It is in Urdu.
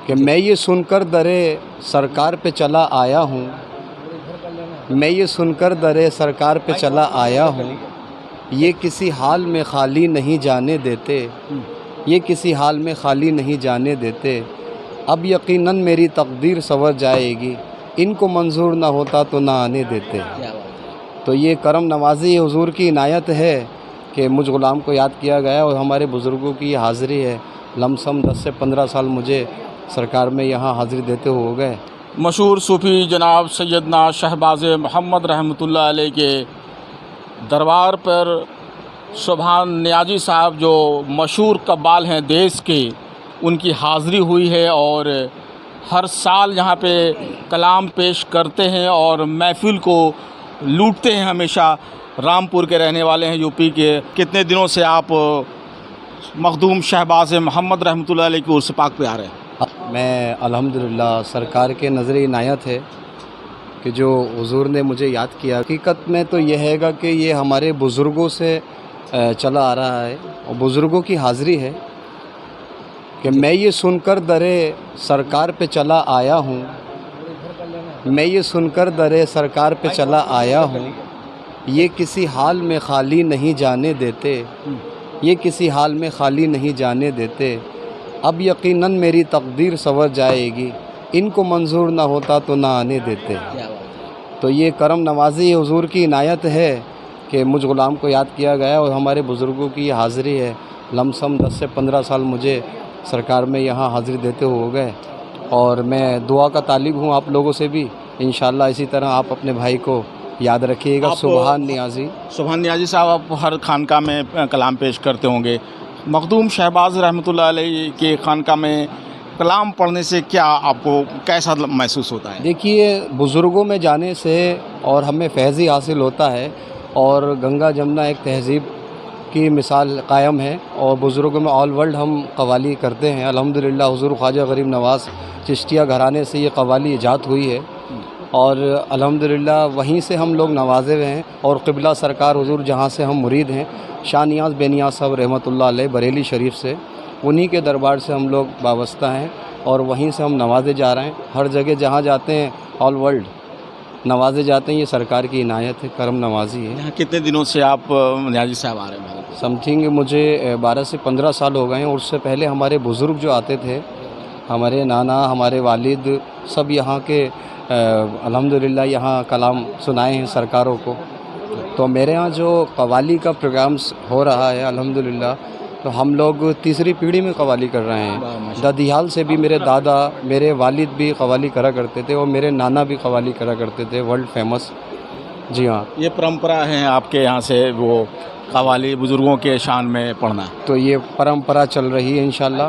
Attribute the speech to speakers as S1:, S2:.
S1: کہ میں یہ سن کر درے سرکار پہ چلا آیا ہوں، میں یہ سن کر درے سرکار پہ چلا آیا ہوں، یہ کسی حال میں خالی نہیں جانے دیتے، یہ کسی حال میں خالی نہیں جانے دیتے، اب یقیناً میری تقدیر سنور جائے گی، ان کو منظور نہ ہوتا تو نہ آنے دیتے۔ تو یہ کرم نوازی حضور کی عنایت ہے کہ مجھ غلام کو یاد کیا گیا اور ہمارے بزرگوں کی یہ حاضری ہے۔ لم سم 10 سے 15 سال مجھے سرکار میں یہاں حاضری دیتے ہو گئے۔
S2: مشہور صوفی جناب سیدنا شہباز محمد رحمۃ اللہ علیہ کے دربار پر سبحان نیازی صاحب جو مشہور قبال ہیں دیس کے، ان کی حاضری ہوئی ہے اور ہر سال یہاں پہ کلام پیش کرتے ہیں اور محفل کو لوٹتے ہیں ہمیشہ۔ رامپور کے رہنے والے ہیں، یو پی کے۔ کتنے دنوں سے آپ مخدوم شہباز محمد رحمۃ اللہ علیہ کی عرس پاک پہ آ رہے ہیں؟
S1: میں الحمدللہ سرکار کے نظر عنایت ہے کہ جو حضور نے مجھے یاد کیا۔ حقیقت میں تو یہ ہے گا کہ یہ ہمارے بزرگوں سے چلا آ رہا ہے اور بزرگوں کی حاضری ہے کہ میں یہ سن کر درے سرکار پہ چلا آیا ہوں، میں یہ سن کر درے سرکار پہ چلا آیا ہوں، یہ کسی حال میں خالی نہیں جانے دیتے، یہ کسی حال میں خالی نہیں جانے دیتے، اب یقیناً میری تقدیر سنور جائے گی، ان کو منظور نہ ہوتا تو نہ آنے دیتے۔ تو یہ کرم نوازی حضور کی عنایت ہے کہ مجھ غلام کو یاد کیا گیا اور ہمارے بزرگوں کی یہ حاضری ہے۔ لم سم 10 سے 15 سال مجھے سرکار میں یہاں حاضری دیتے ہو گئے اور میں دعا کا طالب ہوں آپ لوگوں سے بھی۔ انشاءاللہ اسی طرح آپ اپنے بھائی کو یاد رکھیے گا۔ سبحان نیازی
S2: صاحب آپ ہر خانقاہ میں کلام پیش کرتے ہوں گے۔ مخدوم شہباز رحمۃ اللہ علیہ کے خانقاہ میں کلام پڑھنے سے کیا آپ کو کیسا محسوس ہوتا ہے؟
S1: دیکھیے، بزرگوں میں جانے سے اور ہمیں فیض ہی حاصل ہوتا ہے اور گنگا جمنا ایک تہذیب کی مثال قائم ہے اور بزرگوں میں آل ورلڈ ہم قوالی کرتے ہیں۔ الحمدللہ حضور خواجہ غریب نواز چشتیہ گھرانے سے یہ قوالی ایجاد ہوئی ہے اور الحمدللہ وہیں سے ہم لوگ نوازے ہوئے ہیں اور قبلہ سرکار حضور جہاں سے ہم مرید ہیں، شاہ نیاز بے نیاز صاحب رحمۃ اللہ علیہ بریلی شریف سے، انہی کے دربار سے ہم لوگ وابستہ ہیں اور وہیں سے ہم نوازے جا رہے ہیں۔ ہر جگہ جہاں جاتے ہیں آل ورلڈ نوازے جاتے ہیں۔ یہ سرکار کی عنایت ہے، کرم نوازی ہے۔
S2: یہاں کتنے دنوں سے آپ نیازی صاحب آ رہے ہیں؟
S1: سم تھنگ مجھے 12 سے 15 سال ہو گئے ہیں اور اس سے پہلے ہمارے بزرگ جو آتے تھے، ہمارے نانا، ہمارے والد، سب یہاں کے الحمدللہ یہاں کلام سنائے ہیں سرکاروں کو۔ تو میرے ہاں جو قوالی کا پروگرامس ہو رہا ہے الحمدللہ، تو ہم لوگ تیسری پیڑھی میں قوالی کر رہے ہیں۔ دادیال سے بھی میرے دادا، میرے والد بھی قوالی کرا کرتے تھے اور میرے نانا بھی قوالی کرا کرتے تھے، ورلڈ فیمس۔ جی ہاں،
S2: یہ پرمپرا ہے آپ کے یہاں سے وہ قوالی بزرگوں کے شان میں پڑھنا؟
S1: تو یہ پرمپرا چل رہی ہے انشاءاللہ۔